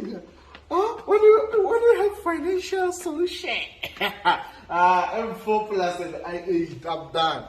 When you have financial solution, M4 plus and I8, I'm done.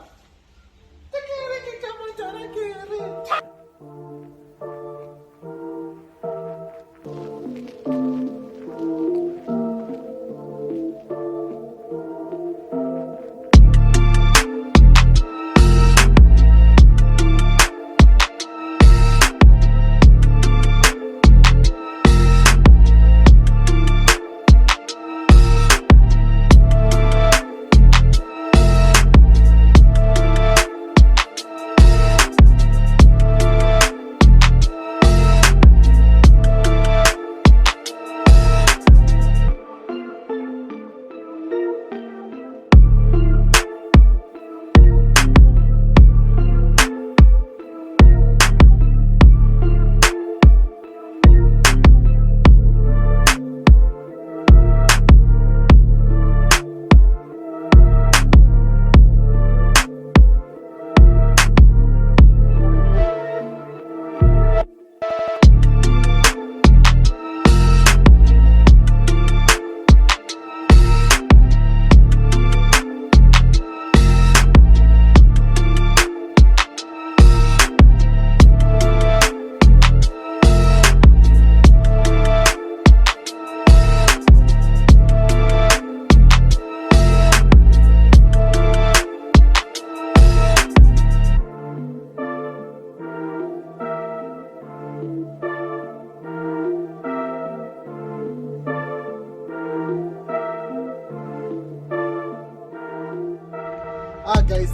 Guys,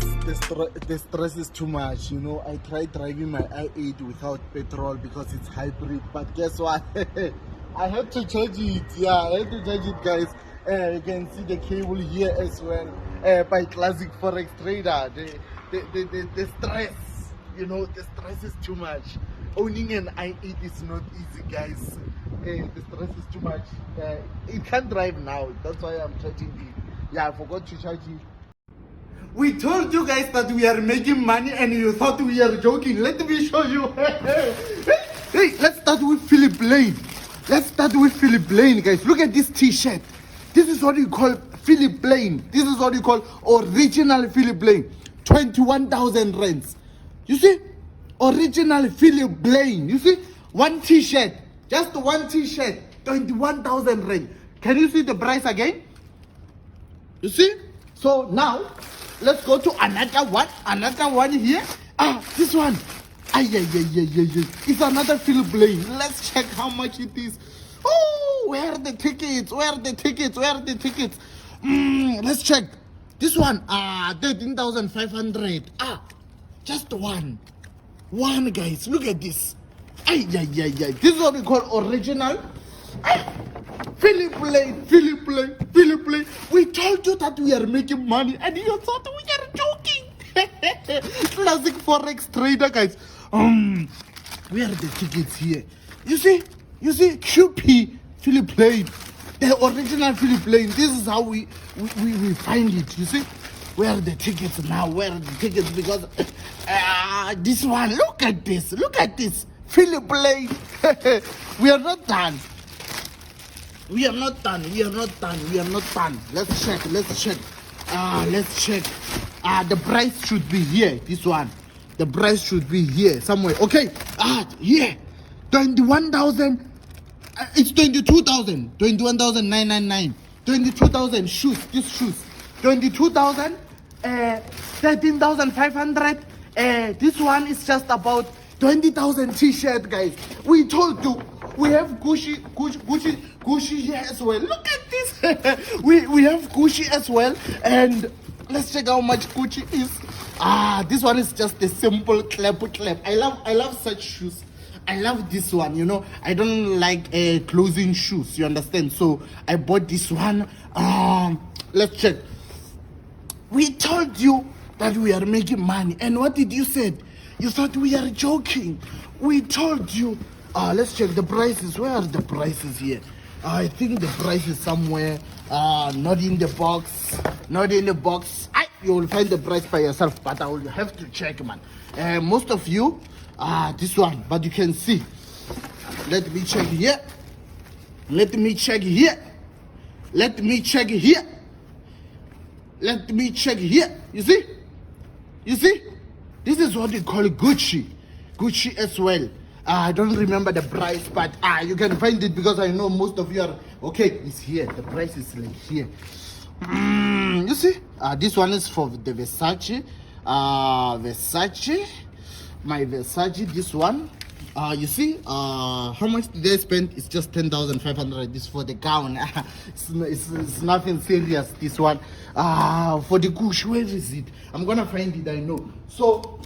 the stress is too much. You know, I tried driving my i8 without petrol because it's hybrid, but guess what? I had to charge it. Yeah, I had to charge it, guys. You can see the cable here as well, by Classic Forex Trader. The stress, you know, the stress is too much. Owning an i8 is not easy, guys. The stress is too much. It can't drive now, that's why I'm charging it. Yeah, I forgot to charge it. We told you guys that we are making money and you thought we are joking. Let me show you. Hey, let's start with Philip Lane. Let's start with Philip Lane, guys. Look at this t-shirt. This is what you call Philip Lane. This is what you call original Philip Lane. 21,000 rands. You see? Original Philip Lane. You see? One t-shirt. Just one t-shirt. 21,000 rand. Can you see the price again? You see? So now, let's go to another one. Another one here. This one. It's another Philip Lane. Let's check how much it is. Oh, where are the tickets? Where are the tickets? Where are the tickets? Let's check. This one. 13,500. Just one. One, guys. Look at this. This is what we call original. Philip Lane. We told you that we are making money and you thought we are joking. Classic Forex Trader, guys. Where are the tickets here? You see QP Philip Lane, the original Philip Lane. This is how we find it. You see, where are the tickets now? Where are the tickets? Because this one, look at this Philip Lane. We are not done. Let's check. The price should be here. This one. The price should be here somewhere. Okay. Here. 21,000. It's 22,000. 21,999. 22,000 shoes. These shoes. 22,000. 13,500. This one is just about 20,000 t-shirt, guys. We told you. We have Gucci here as well. Look at this. we have Gucci as well, and let's check how much Gucci is. This one is just a simple clap. I love such shoes. I love this one. You know, I don't like closing shoes. You understand? So I bought this one. Let's check. We told you that we are making money, and what did you say? You thought we are joking. We told you. Let's check the prices. Where are the prices here? I think the price is somewhere. Not in the box. You will find the price by yourself, but I will have to check, man. Most of you, this one, but you can see. Let me check here. Let me check here. Let me check here. Let me check here. You see? You see? This is what we call Gucci. Gucci as well. I don't remember the price, but you can find it because I know most of you are okay. It's here. The price is like here. You see? This one is for the Versace. Versace. My Versace. This one. You see, how much did they spend? It's just 10,500. This for the gown. It's nothing serious. This one, for the Gucci, where is it? I'm gonna find it. I know. So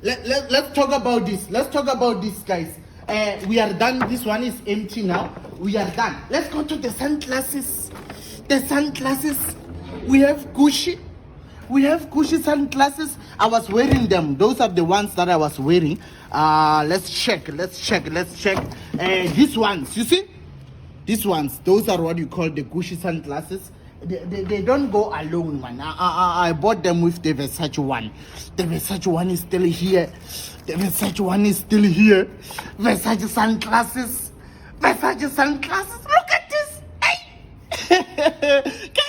let's talk about this. Let's talk about this, guys. We are done. This one is empty now. We are done. Let's go to the sunglasses. The sunglasses. We have Gucci. We have Gucci sunglasses. I was wearing them. Those are the ones that I was wearing. Let's check. These ones, you see? These ones, those are what you call the Gucci sunglasses. They don't go alone, man. I bought them with the Versace one. The Versace one is still here. The Versace one is still here. Versace sunglasses. Versace sunglasses. Look at this. Hey! Guys!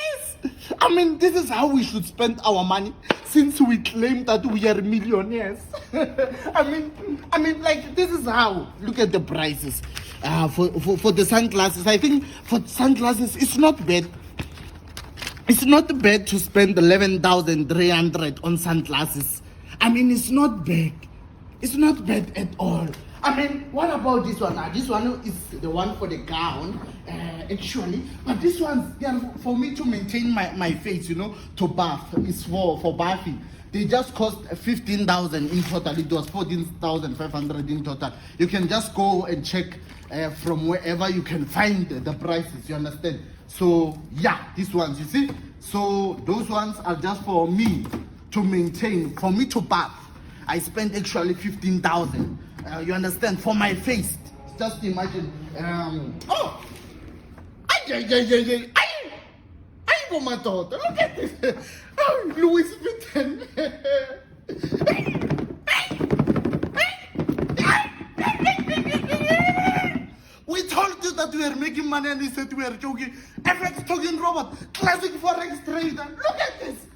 I mean, this is how we should spend our money since we claim that we are millionaires. I mean, like, this is how. Look at the prices for the sunglasses. I think for sunglasses, it's not bad. It's not bad to spend 11,300 on sunglasses. I mean, it's not bad. It's not bad at all. I mean, what about this one? This one is the one for the gown, actually. But this one, they are for me to maintain my face, you know, to bath. It's for bathing. They just cost 15,000 in total. It was 14,500 in total. You can just go and check from wherever you can find the prices, you understand? So, yeah, these ones, you see? So, those ones are just for me to maintain, for me to bath. I spent actually 15,000. You understand? For my face. Just imagine. Oh! I for my daughter. Look at this. Oh, Louis Vuitton. We told you that we are making money and he said we are joking. FX talking robot. Classic Forex trader. Look at this.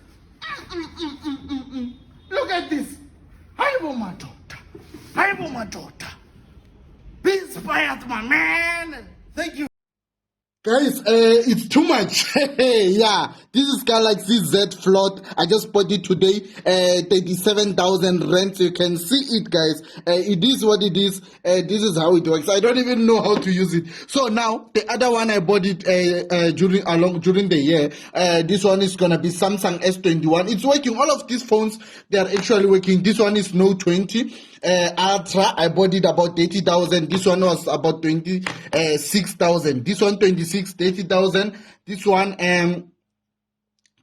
Look at this. I want my daughter. I want my daughter. Be inspired, my man. Thank you. Guys, it's too much. Yeah, this is Galaxy Z Float. I just bought it today. 37,000 rand. You can see it, guys. It is what it is. This is how it works. I don't even know how to use it. So now the other one I bought it during the year. This one is gonna be Samsung S21. It's working. All of these phones, they are actually working. This one is Note 20. Ultra, I bought it about 80,000. This one was about 26,000. This one 30,000. This one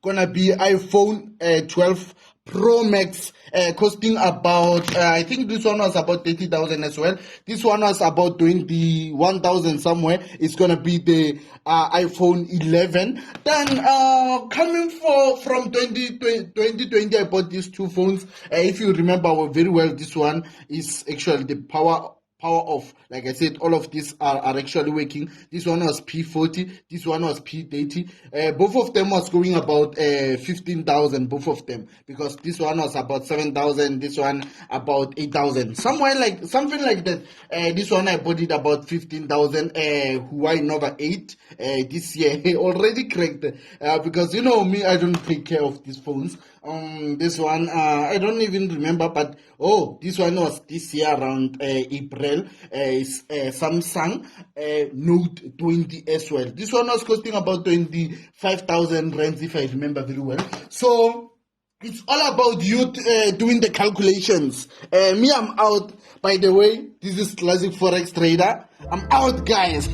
gonna be iPhone 12 Pro Max, costing about I think this one was about 30,000 as well. This one was about 21,000 somewhere. It's gonna be the iPhone 11. Then coming from 2020, I bought these two phones. If you remember very well, this one is actually the power off. Like I said, all of these are actually working. This one was P40, this one was P30. Both of them was going about 15,000, both of them, because this one was about 7,000, this one about 8,000, somewhere like something like that. This one I bought it about 15,000. Huawei Nova 8 this year already cracked, because you know me, I don't take care of these phones. This one I don't even remember, but this one was this year around April. Is Samsung Note 20 as well. This one was costing about 25,000 rands, if I remember very well. So it's all about you doing the calculations. Me, I'm out. By the way, this is Classic Forex Trader. I'm out, guys.